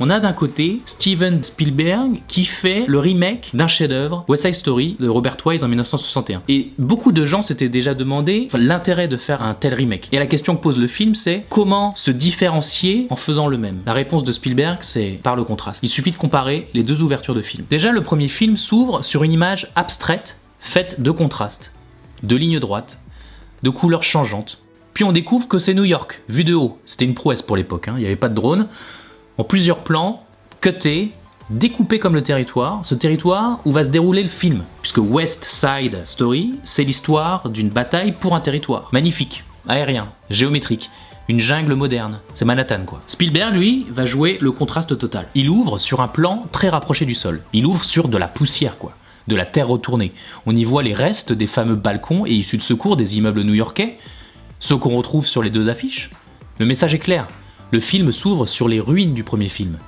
On a d'un côté Steven Spielberg qui fait le remake d'un chef-d'œuvre, West Side Story, de Robert Wise en 1961. Et beaucoup de gens s'étaient déjà demandé l'intérêt de faire un tel remake. Et la question que pose le film, c'est comment se différencier en faisant le même. La réponse de Spielberg, c'est par le contraste. Il suffit de comparer les deux ouvertures de film. Déjà, le premier film s'ouvre sur une image abstraite, faite de contrastes, de lignes droites, de couleurs changeantes. Puis on découvre que c'est New York, vu de haut. C'était une prouesse pour l'époque, hein. Il n'y avait pas de drone. En plusieurs plans, cutés, découpé comme le territoire, ce territoire où va se dérouler le film. Puisque West Side Story, c'est l'histoire d'une bataille pour un territoire. Magnifique, aérien, géométrique, une jungle moderne. C'est Manhattan, quoi. Spielberg, lui, va jouer le contraste total. Il ouvre sur un plan très rapproché du sol. Il ouvre sur de la poussière, quoi. De la terre retournée. On y voit les restes des fameux balcons et issus de secours des immeubles new-yorkais, ceux qu'on retrouve sur les deux affiches. Le message est clair. Le film s'ouvre sur les ruines du premier film.